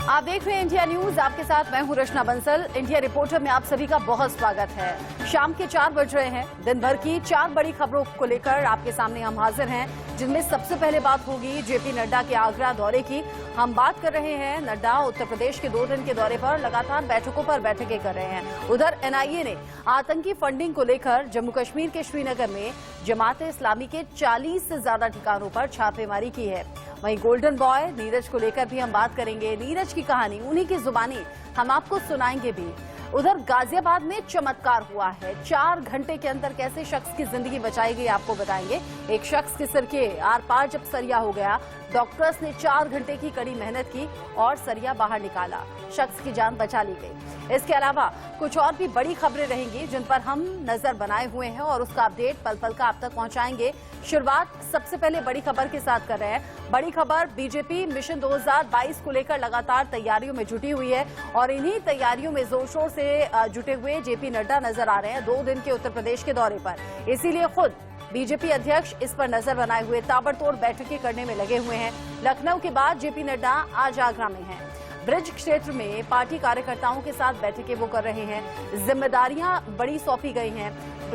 आप देख रहे हैं इंडिया न्यूज, आपके साथ मैं हूं रचना बंसल। इंडिया रिपोर्टर में आप सभी का बहुत स्वागत है। शाम के 4 बज रहे हैं। दिन भर की 4 बड़ी खबरों को लेकर आपके सामने हम हाजिर हैं, जिनमें सबसे पहले बात होगी जेपी नड्डा के आगरा दौरे की। हम बात कर रहे हैं नड्डा उत्तर प्रदेश के 2 दिन के दौरे पर लगातार बैठकों पर बैठकें कर रहे हैं। उधर एनआईए ने आतंकी फंडिंग को लेकर जम्मू कश्मीर के श्रीनगर में जमाते इस्लामी के 40 से ज्यादा ठिकानों पर छापेमारी की है। वहीं गोल्डन बॉय नीरज को लेकर भी हम बात करेंगे। नीरज की कहानी उन्हीं की जुबानी हम आपको सुनाएंगे भी। उधर गाजियाबाद में चमत्कार हुआ है। 4 घंटे के अंदर कैसे शख्स की जिंदगी बचाई गई आपको बताएंगे। एक शख्स के सिर के आर पार जब सरिया हो गया, डॉक्टर्स ने 4 घंटे की कड़ी मेहनत की और सरिया बाहर निकाला, शख्स की जान बचा ली गई। इसके अलावा कुछ और भी बड़ी खबरें रहेंगी जिन पर हम नजर बनाए हुए हैं और उसका अपडेट पल पल का आप तक पहुंचाएंगे। शुरुआत सबसे पहले बड़ी खबर के साथ कर रहे हैं। बड़ी खबर, बीजेपी मिशन 2022 को लेकर लगातार तैयारियों में जुटी हुई है और इन्हीं तैयारियों में जोर शोर से जुटे हुए जेपी नड्डा नजर आ रहे हैं 2 दिन के उत्तर प्रदेश के दौरे पर। इसीलिए खुद बीजेपी अध्यक्ष इस पर नजर बनाए हुए ताबड़तोड़ बैठकें करने में लगे हुए हैं। लखनऊ के बाद जेपी नड्डा आज आगरा में हैं। ब्रिज क्षेत्र में पार्टी कार्यकर्ताओं के साथ बैठकें वो कर रहे हैं। जिम्मेदारियां बड़ी सौंपी गई हैं।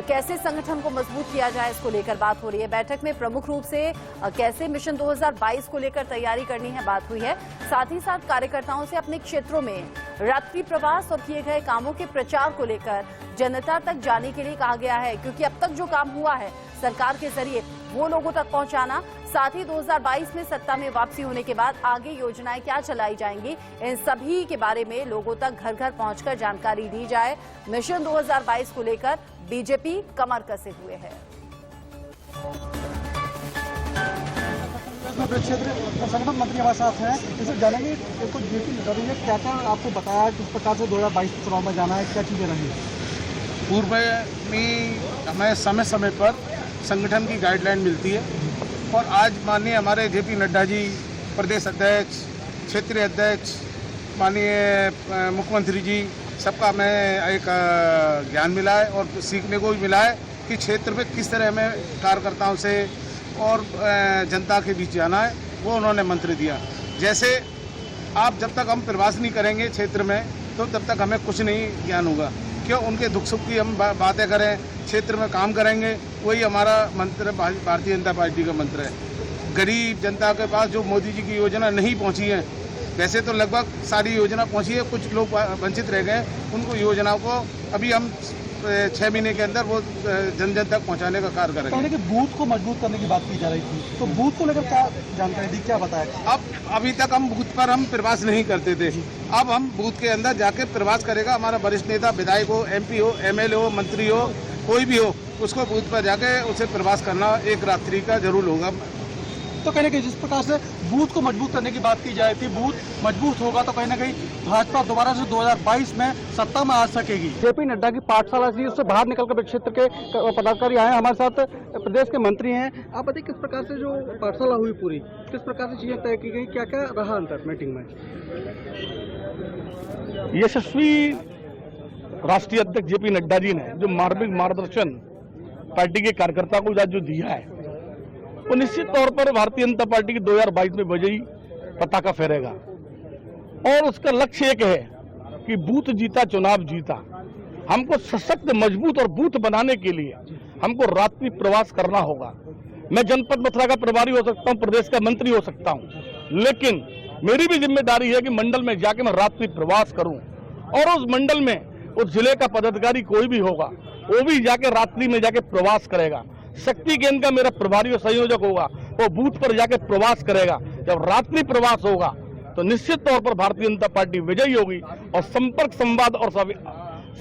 कैसे संगठन को मजबूत किया जाए, इसको लेकर बात हो रही है। बैठक में प्रमुख रूप से कैसे मिशन 2022 को लेकर तैयारी करनी है बात हुई है। साथ ही साथ कार्यकर्ताओं से अपने क्षेत्रों में रात्रि प्रवास और किए गए कामों के प्रचार को लेकर जनता तक जाने के लिए कहा गया है, क्योंकि अब तक जो काम हुआ है सरकार के जरिए वो लोगों तक पहुंचाना, साथ ही 2022 में सत्ता में वापसी होने के बाद आगे योजनाएं क्या चलाई जाएंगी, इन सभी के बारे में लोगों तक घर घर पहुंचकर जानकारी दी जाए। मिशन 2022 को लेकर बीजेपी कमर कसे हुए है। क्षेत्र संगठन मंत्री हमारे साथ हैं, इसे जानेंगे कुछ जेपी नड्डा ने क्या क्या आपको बताया, किस प्रकार से 2022 के चुनाव में जाना है, क्या चीजें रही। पूर्व में हमें समय समय पर संगठन की गाइडलाइन मिलती है और आज माननीय हमारे जेपी नड्डा जी प्रदेश अध्यक्ष, क्षेत्रीय अध्यक्ष, माननीय मुख्यमंत्री जी, सबका हमें एक ज्ञान मिला है और सीखने को भी मिला है कि क्षेत्र में किस तरह हमें कार्यकर्ताओं से और जनता के बीच जाना है, वो उन्होंने मंत्र दिया। जैसे आप जब तक हम प्रवास नहीं करेंगे क्षेत्र में तो तब तक हमें कुछ नहीं ज्ञान होगा। क्यों उनके दुख सुख की हम बातें करें, क्षेत्र में काम करेंगे, वही हमारा मंत्र भारतीय जनता पार्टी का मंत्र है। गरीब जनता के पास जो मोदी जी की योजना नहीं पहुंची है, वैसे तो लगभग सारी योजना पहुंची है, कुछ लोग वंचित रह गए, उनको योजनाओं को अभी हम 6 महीने के अंदर वो जन जन तक पहुंचाने का कार्य करेंगे। कहने कि बूथ को मजबूत करने की बात की जा रही थी, तो बूथ को लेकर क्या जानकारी दी, क्या बताया। अब अभी तक हम बूथ पर हम प्रवास नहीं करते थे, अब हम बूथ के अंदर जाके प्रवास करेगा। हमारा वरिष्ठ नेता, विधायक हो, MP हो, MLA हो, मंत्री हो, कोई भी हो, उसको बूथ पर जाके उसे प्रवास करना एक रात्रि का जरूर होगा। तो कहने की जिस प्रकार से बूथ को मजबूत करने की बात की जा रही थी, बूथ मजबूत होगा तो कहीं ना कहीं भाजपा दोबारा से 2022 में सत्ता में आ सकेगी। जेपी नड्डा की पाठशाला थी, उससे बाहर निकलकर क्षेत्र के पदाधिकारी आए, हमारे साथ प्रदेश के मंत्री हैं। आप बताइए किस प्रकार से जो पाठशाला हुई पूरी, किस प्रकार से चीजें तय की गई, क्या क्या रहा अंतर मीटिंग में। यशस्वी राष्ट्रीय अध्यक्ष जेपी नड्डा जी ने जो मार्मिक मार्गदर्शन पार्टी के कार्यकर्ता को जो दिया है, वो निश्चित तौर पर भारतीय जनता पार्टी की 2022 में विजयी पताका फहरेगा और उसका लक्ष्य एक है कि बूथ जीता चुनाव जीता। हमको सशक्त, मजबूत और बूथ बनाने के लिए हमको रात्रि प्रवास करना होगा। मैं जनपद मथुरा का प्रभारी हो सकता हूं, प्रदेश का मंत्री हो सकता हूं, लेकिन मेरी भी जिम्मेदारी है कि मंडल में जाके मैं रात्रि प्रवास करूं और उस मंडल में उस जिले का पदाधिकारी कोई भी होगा वो भी जाके रात्रि में जाके प्रवास करेगा। शक्ति केंद्र का मेरा प्रभारी और संयोजक होगा, वो बूथ पर जाके प्रवास करेगा। जब रात्रि प्रवास होगा तो निश्चित तौर पर भारतीय जनता पार्टी विजयी होगी और संपर्क, संवाद और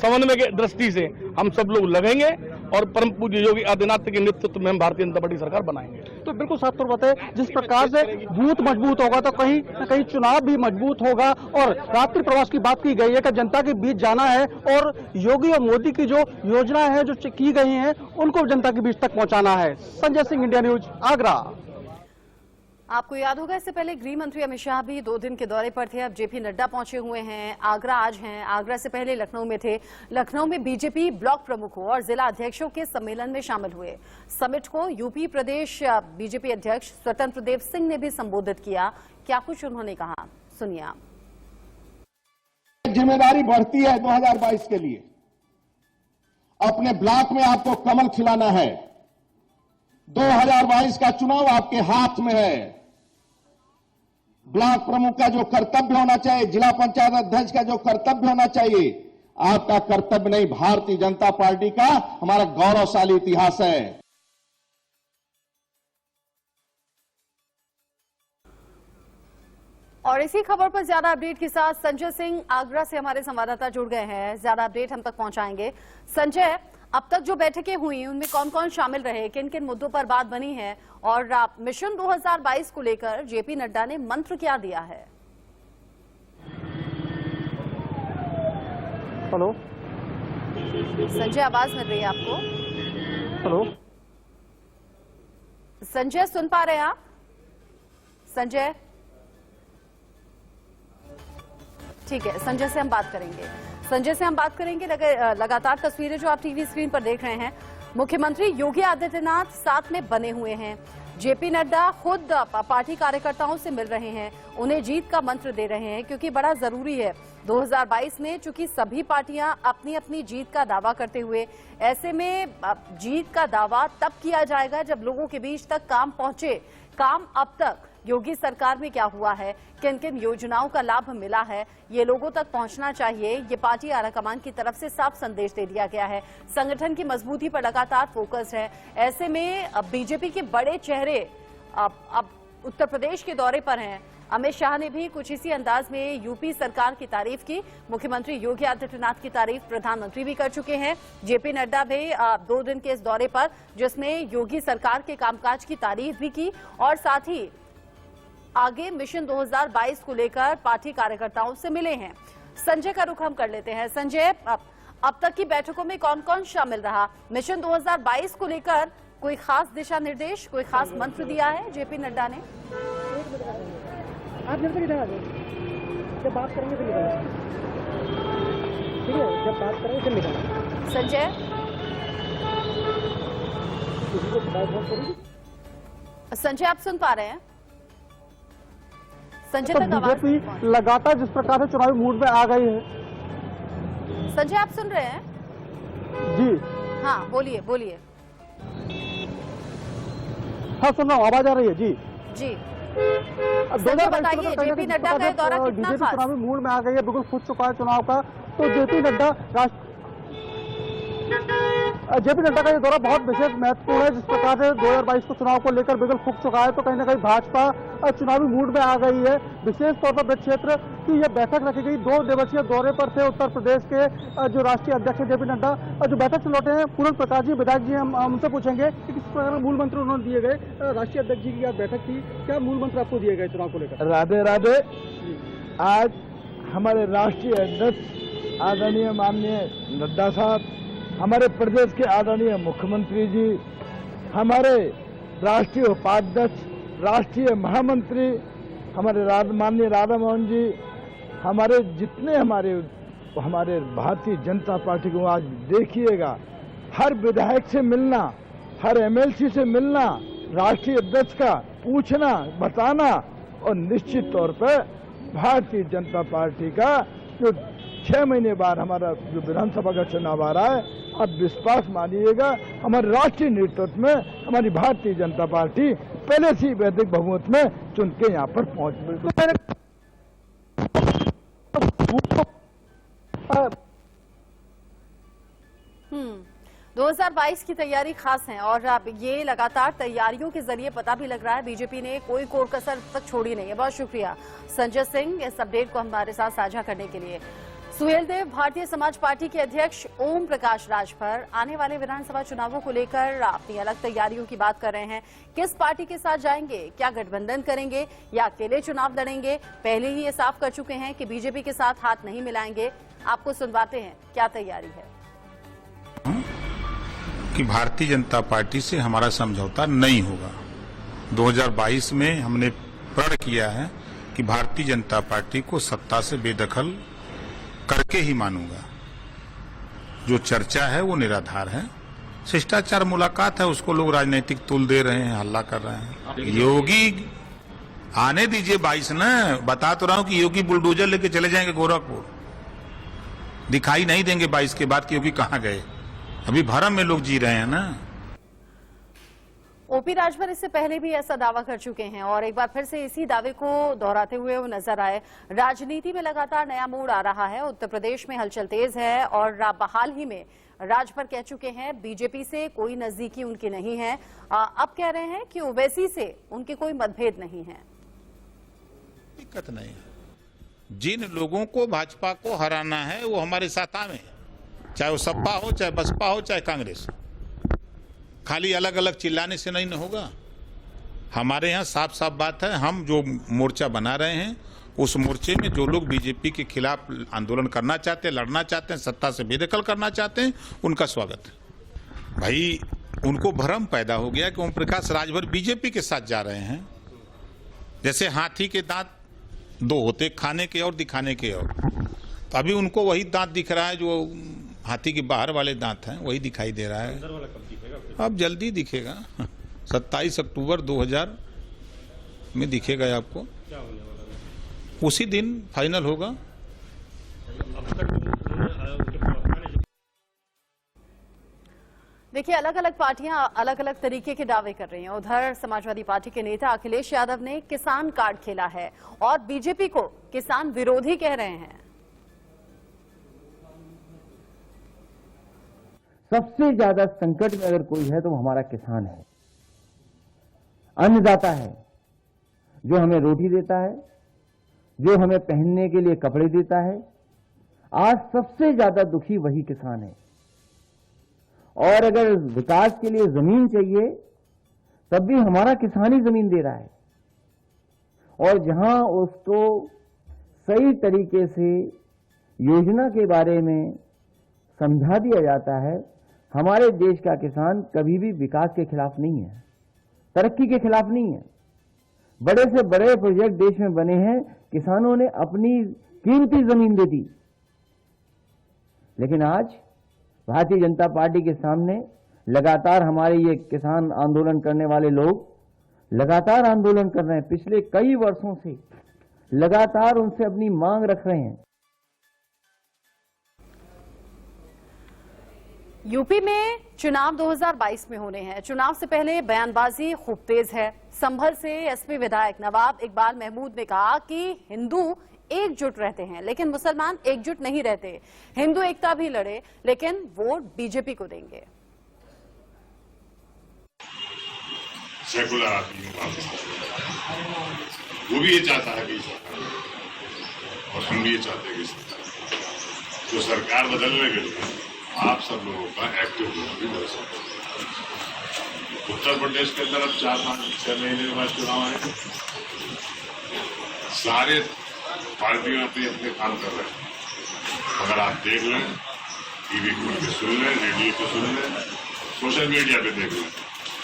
समन्वय की दृष्टि से हम सब लोग लगेंगे और परम पूज्य योगी आदित्यनाथ के नेतृत्व में हम भारतीय जनता पार्टी सरकार बनाएंगे। तो बिल्कुल साफ तौर पर है, जिस प्रकार से बूथ मजबूत होगा तो कहीं न कहीं चुनाव भी मजबूत होगा। और रात्रि प्रवास की बात की गई है कि जनता के बीच जाना है और योगी और मोदी की जो योजना है, जो की गई है, उनको जनता के बीच तक पहुंचाना है। Sanjay Singh, India news, Agra. आपको याद होगा इससे पहले गृह मंत्री अमित शाह भी 2 दिन के दौरे पर थे। अब जेपी नड्डा पहुंचे हुए हैं, आगरा आज हैं। आगरा से पहले लखनऊ में थे। लखनऊ में बीजेपी ब्लॉक प्रमुखों और जिला अध्यक्षों के सम्मेलन में शामिल हुए। समिट को यूपी प्रदेश बीजेपी अध्यक्ष स्वतंत्र देव सिंह ने भी संबोधित किया। क्या कुछ उन्होंने कहा, सुनिए आप। जिम्मेदारी बढ़ती है 2022 के लिए। अपने ब्लॉक में आपको कमल खिलाना है। 2022 का चुनाव आपके हाथ में है। ब्लॉक प्रमुख का जो कर्तव्य होना चाहिए, जिला पंचायत अध्यक्ष का जो कर्तव्य होना चाहिए, आपका कर्तव्य नहीं, भारतीय जनता पार्टी का हमारा गौरवशाली इतिहास है। और इसी खबर पर ज्यादा अपडेट के साथ संजय सिंह आगरा से हमारे संवाददाता जुड़ गए हैं, ज्यादा अपडेट हम तक पहुंचाएंगे। संजय, अब तक जो बैठकें हुई उनमें कौन कौन शामिल रहे, किन किन मुद्दों पर बात बनी है, और मिशन 2022 को लेकर जेपी नड्डा ने मंत्र क्या दिया है? हेलो संजय, आवाज मिल रही है आपको? हेलो संजय, सुन पा रहे हैं आप? संजय, ठीक है, संजय से हम बात करेंगे। लगातार तस्वीरें जो आप टीवी स्क्रीन पर देख रहे हैं, मुख्यमंत्री योगी आदित्यनाथ साथ में बने हुए हैं। जेपी नड्डा खुद पार्टी कार्यकर्ताओं से मिल रहे हैं, उन्हें जीत का मंत्र दे रहे हैं, क्योंकि बड़ा जरूरी है 2022 में, चूंकि सभी पार्टियां अपनी अपनी जीत का दावा करते हुए, ऐसे में जीत का दावा तब किया जाएगा जब लोगों के बीच तक काम पहुंचे। काम अब तक योगी सरकार में क्या हुआ है, किन किन योजनाओं का लाभ मिला है, ये लोगों तक पहुंचना चाहिए। ये पार्टी आलाकमान की तरफ से साफ संदेश दे दिया गया है। संगठन की मजबूती पर लगातार फोकस है। ऐसे में बीजेपी के बड़े चेहरे अब उत्तर प्रदेश के दौरे पर हैं। अमित शाह ने भी कुछ इसी अंदाज में यूपी सरकार की तारीफ की। मुख्यमंत्री योगी आदित्यनाथ की तारीफ प्रधानमंत्री भी कर चुके हैं। जेपी नड्डा भी 2 दिन के इस दौरे पर, जिसमें योगी सरकार के कामकाज की तारीफ भी की और साथ ही आगे मिशन 2022 को लेकर पार्टी कार्यकर्ताओं से मिले हैं। संजय का रुख हम कर लेते हैं। संजय, अब तक की बैठकों में कौन कौन शामिल रहा? मिशन 2022 को लेकर कोई खास दिशा निर्देश, कोई खास मंत्र दिया है जेपी नड्डा ने? आप जब तक इधर आ जाओ, जब बात करेंगे फिर निकलना, ठीक है? जब बात करेंगे फिर निकलना। संजय, संजय आप सुन पा रहे हैं? संजय तक आवाज नहीं पहुंच। लगातार जिस प्रकार से चुनावी मूड में आ गई है। संजय आप सुन रहे हैं? जी हाँ, बोलिए बोलिए। हाँ, सुन रहा हूँ, आवाज आ रही है। जी जी, संजय बताइए, जेपी नड्डा का दौरा कितना खास? चुनावी मूड में आ गई है, बिल्कुल फूट चुका है चुनाव का। तो जेपी नड्डा का ये दौरा बहुत विशेष महत्वपूर्ण है। जिस प्रकार से 2022 को चुनाव को लेकर बिल्कुल फूक चुका है, तो कहीं ना कहीं भाजपा चुनावी मूड में आ गई है। विशेष तौर पर ब्रज क्षेत्र की यह बैठक रखी गई। 2 दिवसीय दौरे पर थे उत्तर प्रदेश के जो राष्ट्रीय अध्यक्ष जेपी नड्डा, जो बैठक से लौटे हैं। पूर्ण प्रकाश जी, विधायक जी, हम उनसे पूछेंगे कि किस प्रकार मूल मंत्र उन्होंने दिए गए। राष्ट्रीय अध्यक्ष जी की आज बैठक थी, क्या मूल मंत्र आपको दिए गए चुनाव को लेकर? राधे राधे। आज हमारे राष्ट्रीय अध्यक्ष आदरणीय माननीय नड्डा साहब, हमारे प्रदेश के आदरणीय मुख्यमंत्री जी, हमारे राष्ट्रीय उपाध्यक्ष, राष्ट्रीय महामंत्री हमारे माननीय राधा मोहन जी, हमारे जितने हमारे भारतीय जनता पार्टी को आज देखिएगा, हर विधायक से मिलना, हर एमएलसी से मिलना, राष्ट्रीय अध्यक्ष का पूछना, बताना, और निश्चित तौर पर भारतीय जनता पार्टी का जो 6 महीने बाद हमारा जो विधानसभा का चुनाव आ रहा है, अब विश्वास मानिएगा, हमारे राष्ट्रीय नेतृत्व में हमारी भारतीय जनता पार्टी पहले से ही वैदिक बहुमत में चुन के यहाँ पर पहुंच गई। 2022 की तैयारी खास है और अब ये लगातार तैयारियों के जरिए पता भी लग रहा है बीजेपी ने कोई कोर कसर तक छोड़ी नहीं है। बहुत शुक्रिया संजय सिंह इस अपडेट को हमारे साथ साझा करने के लिए। सुहेल देव, भारतीय समाज पार्टी के अध्यक्ष ओम प्रकाश राजभर आने वाले विधानसभा चुनावों को लेकर अपनी अलग तैयारियों की बात कर रहे हैं। किस पार्टी के साथ जाएंगे, क्या गठबंधन करेंगे या अकेले चुनाव लड़ेंगे? पहले ही ये साफ कर चुके हैं कि बीजेपी के साथ हाथ नहीं मिलाएंगे। आपको सुनवाते हैं क्या तैयारी है। कि भारतीय जनता पार्टी से हमारा समझौता नहीं होगा। 2022 में हमने प्रण किया है कि भारतीय जनता पार्टी को सत्ता से बेदखल करके ही मानूंगा। जो चर्चा है वो निराधार है। शिष्टाचार मुलाकात है, उसको लोग राजनीतिक तुल दे रहे हैं, हल्ला कर रहे हैं। योगी आने दीजिए 22 ना, बता तो रहा हूं कि योगी बुलडोजर लेके चले जाएंगे गोरखपुर। दिखाई नहीं देंगे 22 के बाद, क्योंकि कहां गए, अभी भरम में लोग जी रहे हैं ना। ओपी राजभर इससे पहले भी ऐसा दावा कर चुके हैं और एक बार फिर से इसी दावे को दोहराते हुए वो नजर आए। राजनीति में लगातार नया मोड़ आ रहा है, उत्तर प्रदेश में हलचल तेज है और हाल ही में राजभर कह चुके हैं बीजेपी से कोई नजदीकी उनकी नहीं है। अब कह रहे हैं कि ओवैसी से उनके कोई मतभेद नहीं है। दिक्कत नहीं है, जिन लोगों को भाजपा को हराना है वो हमारे साथ आवे, चाहे वो सपा हो, चाहे बसपा हो, चाहे कांग्रेस। खाली अलग अलग चिल्लाने से नहीं न होगा। हमारे यहाँ साफ साफ बात है, हम जो मोर्चा बना रहे हैं उस मोर्चे में जो लोग बीजेपी के खिलाफ आंदोलन करना चाहते हैं, लड़ना चाहते हैं, सत्ता से बेदखल करना चाहते हैं, उनका स्वागत है। भाई उनको भ्रम पैदा हो गया कि ओम प्रकाश राजभर बीजेपी के साथ जा रहे हैं। जैसे हाथी के दांत दो होते, खाने के और दिखाने के और। तो अभी उनको वही दांत दिख रहा है जो हाथी के बाहर वाले दांत हैं, वही दिखाई दे रहा है। अब जल्दी दिखेगा, 27 अक्टूबर 2000 में दिखेगा आपको, उसी दिन फाइनल होगा। देखिए, अलग अलग पार्टियां अलग अलग तरीके के दावे कर रही हैं। उधर समाजवादी पार्टी के नेता अखिलेश यादव ने किसान कार्ड खेला है और बीजेपी को किसान विरोधी कह रहे हैं। सबसे ज्यादा संकट में अगर कोई है तो वो हमारा किसान है, अन्नदाता है, जो हमें रोटी देता है, जो हमें पहनने के लिए कपड़े देता है। आज सबसे ज्यादा दुखी वही किसान है। और अगर विकास के लिए जमीन चाहिए तब भी हमारा किसान ही जमीन दे रहा है। और जहां उसको सही तरीके से योजना के बारे में समझा दिया जाता है, हमारे देश का किसान कभी भी विकास के खिलाफ नहीं है, तरक्की के खिलाफ नहीं है। बड़े से बड़े प्रोजेक्ट देश में बने हैं, किसानों ने अपनी कीमती जमीन दे दी। लेकिन आज भारतीय जनता पार्टी के सामने लगातार हमारे ये किसान आंदोलन करने वाले लोग लगातार आंदोलन कर रहे हैं, पिछले कई वर्षों से लगातार उनसे अपनी मांग रख रहे हैं। यूपी में चुनाव 2022 में होने हैं। चुनाव से पहले बयानबाजी खूब तेज है। संभल से एसपी विधायक नवाब इकबाल महमूद ने कहा कि हिंदू एकजुट रहते हैं लेकिन मुसलमान एकजुट नहीं रहते। हिंदू एकता भी लड़े लेकिन वोट बीजेपी को देंगे। सेकुलर आदमी वो भी ये चाहता है कि और हम भी ये चाहते हैं कि तो सरकार बदलने के लिए आप सब लोगों का एक्टिव होना भी बहुत जरूरी है। उत्तर प्रदेश के अंदर अब 4-5-6 महीने के बाद चुनाव आएंगे। सारे पार्टियां अपने काम कर रहे हैं। अगर आप देख लें, टीवी खोल के सुन लें, रेडियो पे सुन लें, सोशल मीडिया पे देख लें,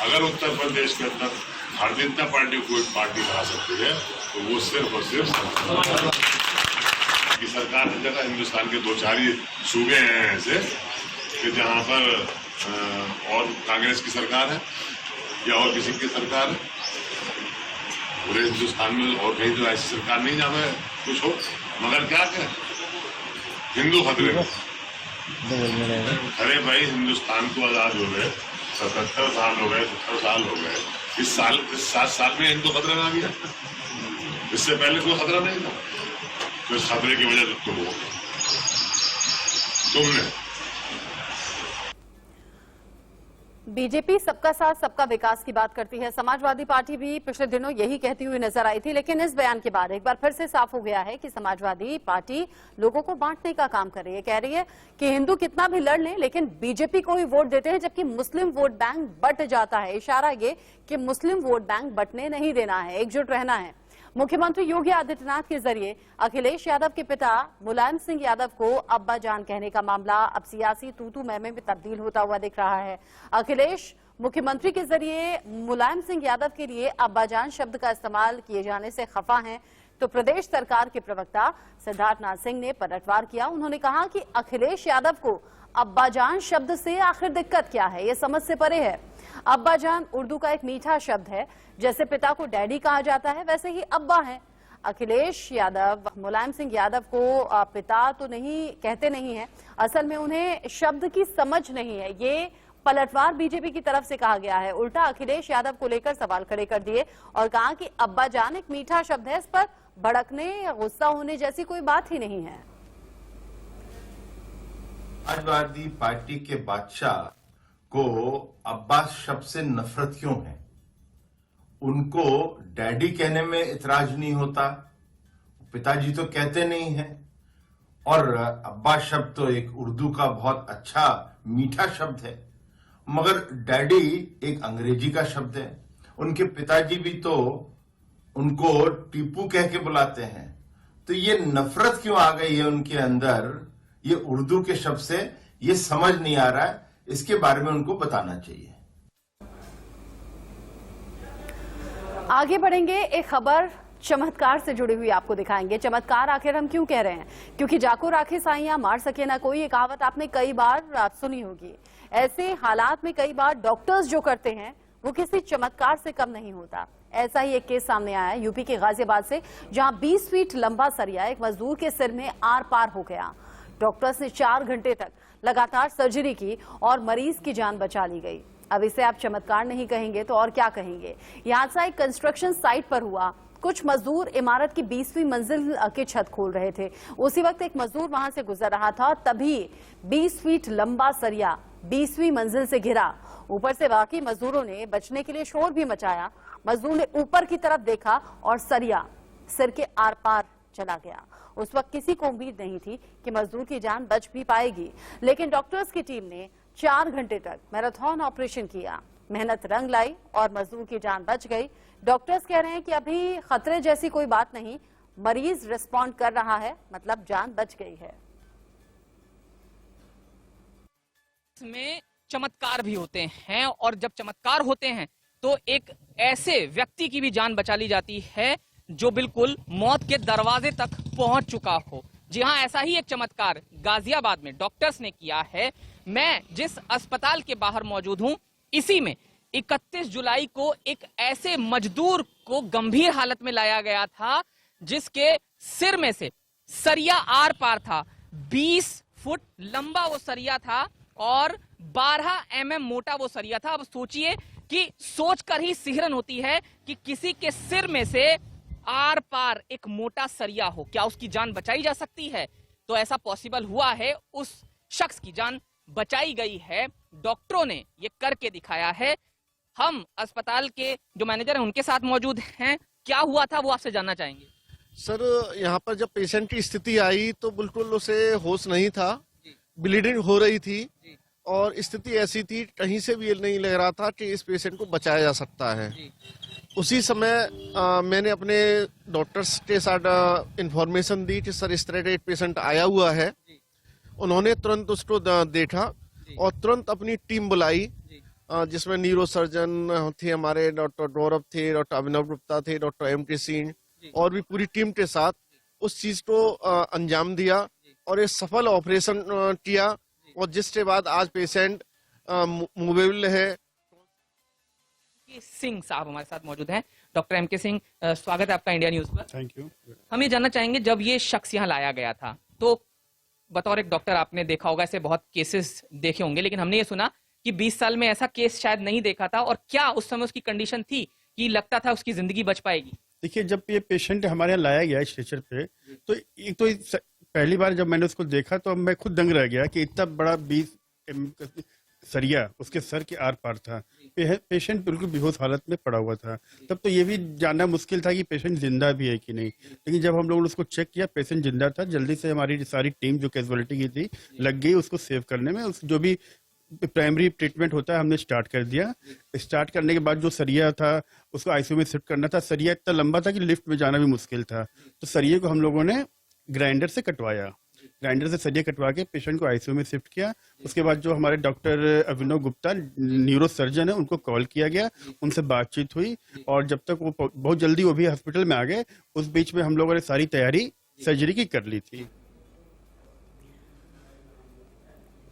अगर उत्तर प्रदेश के अंदर भारतीय जनता पार्टी कोई पार्टी बना सकती है तो वो सिर्फ और सिर्फ की सरकार ने जगह हिंदुस्तान के 2-4 ही सूबे हैं ऐसे कि जहां पर और कांग्रेस की सरकार है या और किसी की सरकार है। पूरे हिंदुस्तान में और कहीं तो ऐसी सरकार नहीं जहां में कुछ हो, मगर क्या करें, हिंदू खतरे में। अरे भाई, हिंदुस्तान को आजाद हो गए 77 साल हो गए, 70 साल हो गए। इस 7 साल में हिंदू खतरे में आ गया। इससे पहले कोई खतरा नहीं था। तो इस खतरे की वजह से तुमने बीजेपी सबका साथ सबका विकास की बात करती है। समाजवादी पार्टी भी पिछले दिनों यही कहती हुई नजर आई थी, लेकिन इस बयान के बाद एक बार फिर से साफ हो गया है कि समाजवादी पार्टी लोगों को बांटने का काम कर रही है। कह रही है कि हिंदू कितना भी लड़ लें लेकिन बीजेपी को ही वोट देते हैं, जबकि मुस्लिम वोट बैंक बट जाता है। इशारा ये कि मुस्लिम वोट बैंक बटने नहीं देना है, एकजुट रहना है। मुख्यमंत्री योगी आदित्यनाथ के जरिए अखिलेश यादव के पिता मुलायम सिंह यादव को अब्बा जान कहने का मामला अब सियासी तू-तू मैं-मैं में तब्दील होता हुआ दिख रहा है। अखिलेश मुख्यमंत्री के जरिए मुलायम सिंह यादव के लिए अब्बा जान शब्द का इस्तेमाल किए जाने से खफा हैं, तो प्रदेश सरकार के प्रवक्ता सिद्धार्थनाथ सिंह ने पलटवार किया। उन्होंने कहा कि अखिलेश यादव को अब्बा जान शब्द से आखिर दिक्कत क्या है, ये समझ से परे है। अब्बा जान उर्दू का एक मीठा शब्द है। जैसे पिता को डैडी कहा जाता है वैसे ही अब्बा है। अखिलेश यादव मुलायम सिंह यादव को पिता तो नहीं कहते नहीं है, असल में उन्हें शब्द की समझ नहीं है। ये पलटवार बीजेपी की तरफ से कहा गया है। उल्टा अखिलेश यादव को लेकर सवाल खड़े कर दिए और कहा कि अब्बा जान एक मीठा शब्द है, इस पर भड़कने या गुस्सा होने जैसी कोई बात ही नहीं है। समाजवादी पार्टी के बादशाह को अब्बास शब्द से नफरत क्यों है? उनको डैडी कहने में इतराज नहीं होता, पिताजी तो कहते नहीं है। और अब्बास शब्द तो एक उर्दू का बहुत अच्छा मीठा शब्द है, मगर डैडी एक अंग्रेजी का शब्द है। उनके पिताजी भी तो उनको टीपू कह के बुलाते हैं। तो ये नफरत क्यों आ गई है उनके अंदर ये उर्दू के शब्द से, ये समझ नहीं आ रहा है। इसके बारे में उनको बताना चाहिए। आगे बढ़ेंगे, एक खबर चमत्कार से जुड़ी हुई आपको दिखाएंगे। चमत्कार आखिर हम क्यों कह रहे हैं? क्योंकि जाको राखे साइयां मार सके ना कोई, ये कहावत आपने कई बार सुनी होगी। ऐसे हालात में कई बार डॉक्टर्स जो करते हैं वो किसी चमत्कार से कम नहीं होता। ऐसा ही एक केस सामने आया है यूपी के गाजियाबाद से, जहां 20 फीट लंबा सरिया एक मजदूर के सिर में आर पार हो गया। डॉक्टर्स ने 4 घंटे तक लगातार सर्जरी की और मरीज की जान बचा ली गई। अब इसे आप चमत्कार नहीं कहेंगे तो और क्या कहेंगे? यह हादसा एक कंस्ट्रक्शन साइट पर हुआ। कुछ मजदूर इमारत की 20वीं मंजिल की छत खोल रहे थे। उसी वक्त एक मजदूर वहां से गुजर रहा था, तभी 20 फीट लंबा सरिया 20वीं मंजिल से गिरा। ऊपर से बाकी मजदूरों ने बचने के लिए शोर भी मचाया। मजदूर ने ऊपर की तरफ देखा और सरिया सिर के आर पार चला गया। उस वक्त किसी को उम्मीद नहीं थी कि मजदूर की जान बच भी पाएगी, लेकिन डॉक्टर्स की टीम ने 4 घंटे तक मैराथन ऑपरेशन किया। मेहनत रंग लाई और मजदूर की जान बच गई। डॉक्टर्स कह रहे हैं कि अभी खतरे जैसी कोई बात नहीं, मरीज रिस्पॉन्ड कर रहा है, मतलब जान बच गई है। इसमें चमत्कार भी होते हैं, और जब चमत्कार होते हैं तो एक ऐसे व्यक्ति की भी जान बचा ली जाती है जो बिल्कुल मौत के दरवाजे तक पहुंच चुका हो। जी हाँ, ऐसा ही एक चमत्कार गाजियाबाद में डॉक्टर्स ने किया है। मैं जिस अस्पताल के बाहर मौजूद हूं, इसी में 31 जुलाई को एक ऐसे मजदूर को गंभीर हालत में लाया गया था जिसके सिर में से सरिया आर पार था। 20 फुट लंबा वो सरिया था और 12 mm मोटा वो सरिया था। अब सोचिए कि सोचकर ही सिहरन होती है कि किसी के सिर में से आर पार एक मोटा सरिया हो, क्या उसकी जान बचाई जा सकती है? तो ऐसा पॉसिबल हुआ है, उस शख्स की जान बचाई गई है। डॉक्टरों ने ये करके दिखाया है। हम अस्पताल के जो मैनेजर हैं उनके साथ मौजूद हैं। क्या हुआ था वो आपसे जानना चाहेंगे। सर, यहाँ पर जब पेशेंट की स्थिति आई तो बिल्कुल उसे होश नहीं था, ब्लीडिंग हो रही थी और स्थिति ऐसी थी, कहीं से भी नहीं लग रहा था कि इस पेशेंट को बचाया जा सकता है। उसी समय मैंने अपने डॉक्टर्स के साथ इंफॉर्मेशन दी कि सर इस तरह का एक पेशेंट आया हुआ है। उन्होंने तुरंत उसको देखा और तुरंत अपनी टीम बुलाई, जिसमें न्यूरो सर्जन थे हमारे, डॉक्टर गौरव थे, डॉक्टर अभिनव गुप्ता थे, डॉक्टर M.K. सिंह और भी पूरी टीम के साथ उस चीज को अंजाम दिया और एक सफल ऑपरेशन किया, और जिसके बाद आज पेशेंट मूवेबल है। सिंह साहब हमारे साथ मौजूद हैं। Doctor M.K. सिंह, स्वागत है आपका इंडिया न्यूज पर। Thank you. हम ये जानना चाहेंगे, जब ये शख्स यहाँ लाया गया था तो बतौर एक डॉक्टर आपने देखा होगा, ऐसे बहुत केसेस देखे होंगे, लेकिन हमने ये सुना कि 20 साल में ऐसा केस शायद नहीं देखा था। और क्या उस समय उसकी कंडीशन थी कि लगता था उसकी जिंदगी बच पाएगी? देखिए, जब ये पेशेंट हमारे यहाँ लाया गया स्ट्रेचर पे, तो एक तो पहली बार जब मैंने उसको देखा तो मैं खुद दंग रह गया कि इतना बड़ा 20 सरिया उसके सर के आर पार था। पेशेंट बिल्कुल बेहोश हालत में पड़ा हुआ था। तब तो ये भी जानना मुश्किल था कि पेशेंट जिंदा भी है कि नहीं, लेकिन जब हम लोगों ने उसको चेक किया, पेशेंट जिंदा था। जल्दी से हमारी सारी टीम जो कैजुअलिटी की थी लग गई उसको सेव करने में। उस जो भी प्राइमरी ट्रीटमेंट होता है हमने स्टार्ट कर दिया। स्टार्ट करने के बाद जो सरिया था उसको आईसीयू में शिफ्ट करना था। सरिया इतना लंबा था कि लिफ्ट में जाना भी मुश्किल था, तो सरिये को हम लोगों ने ग्राइंडर से कटवाया। ग्राइंडर से सरिया कटवा के पेशेंट को आईसीयू में शिफ्ट किया। उसके बाद जो हमारे डॉक्टर अभिनव गुप्ता न्यूरो सर्जन है उनको कॉल किया गया, उनसे बातचीत हुई और जब तक वो बहुत जल्दी वो भी हॉस्पिटल में आ गए, उस बीच में हम लोगों ने सारी तैयारी सर्जरी की कर ली थी।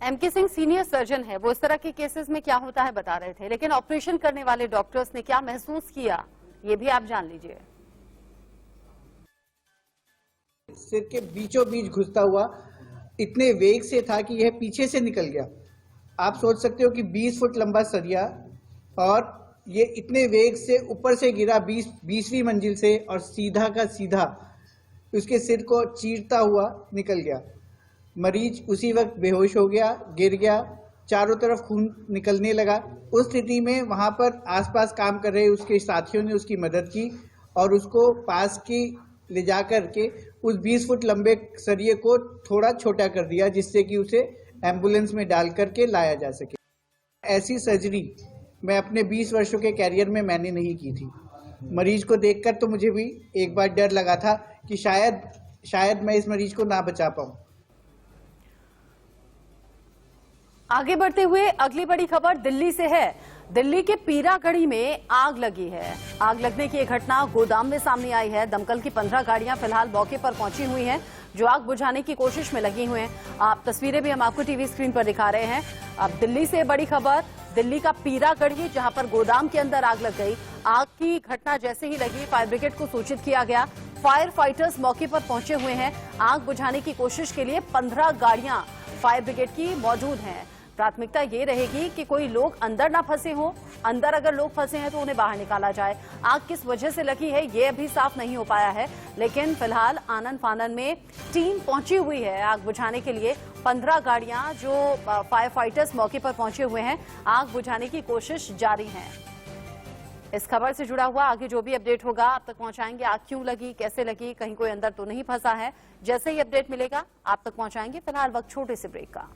M.K. सिंह सीनियर सर्जन है, वो इस तरह के केसेस में क्या होता है बता रहे थे, लेकिन ऑपरेशन करने वाले डॉक्टर्स ने क्या महसूस किया ये भी आप जान लीजिए। सिर के बीचों बीच घुसता हुआ इतने वेग से था कि यह पीछे से निकल गया। आप सोच सकते हो कि 20 फुट लंबा सरिया और ये इतने वेग से ऊपर से गिरा 20वीं मंजिल से और सीधा का सीधा उसके सिर को चीरता हुआ निकल गया। मरीज उसी वक्त बेहोश हो गया, गिर गया, चारों तरफ खून निकलने लगा। उस स्थिति में वहां पर आसपास काम कर रहे उसके साथियों ने उसकी मदद की और उसको पास की ले जा कर के उस 20 फुट लंबे सरिये को थोड़ा छोटा कर दिया, जिससे कि उसे एम्बुलेंस में डाल करके लाया जा सके। ऐसी सर्जरी मैं अपने 20 वर्षों के कैरियर में मैंने नहीं की थी। मरीज को देखकर तो मुझे भी एक बार डर लगा था कि शायद मैं इस मरीज को ना बचा पाऊं। आगे बढ़ते हुए अगली बड़ी खबर दिल्ली से है। दिल्ली के पीरागढ़ी में आग लगी है। आग लगने की एक घटना गोदाम में सामने आई है। दमकल की 15 गाड़ियां फिलहाल मौके पर पहुंची हुई हैं, जो आग बुझाने की कोशिश में लगी हुई हैं। आप तस्वीरें भी हम आपको टीवी स्क्रीन पर दिखा रहे हैं। अब दिल्ली से बड़ी खबर, दिल्ली का पीरागढ़ी, जहां पर गोदाम के अंदर आग लग गई। आग की घटना जैसे ही लगी, फायर ब्रिगेड को सूचित किया गया। फायर फाइटर्स मौके पर पहुंचे हुए हैं। आग बुझाने की कोशिश के लिए 15 गाड़ियां फायर ब्रिगेड की मौजूद हैं। प्राथमिकता ये रहेगी कि कोई लोग अंदर ना फंसे हों। अंदर अगर लोग फंसे हैं तो उन्हें बाहर निकाला जाए। आग किस वजह से लगी है ये अभी साफ नहीं हो पाया है, लेकिन फिलहाल आनन फानन में टीम पहुंची हुई है आग बुझाने के लिए। 15 गाड़ियां जो फायर फाइटर्स मौके पर पहुंचे हुए हैं, आग बुझाने की कोशिश जारी है। इस खबर से जुड़ा हुआ आगे जो भी अपडेट होगा आप तक पहुंचाएंगे। आग क्यों लगी, कैसे लगी, कहीं कोई अंदर तो नहीं फंसा है। जैसे ही अपडेट मिलेगा आप तक पहुंचाएंगे। फिलहाल वक्त छोटे से ब्रेक का।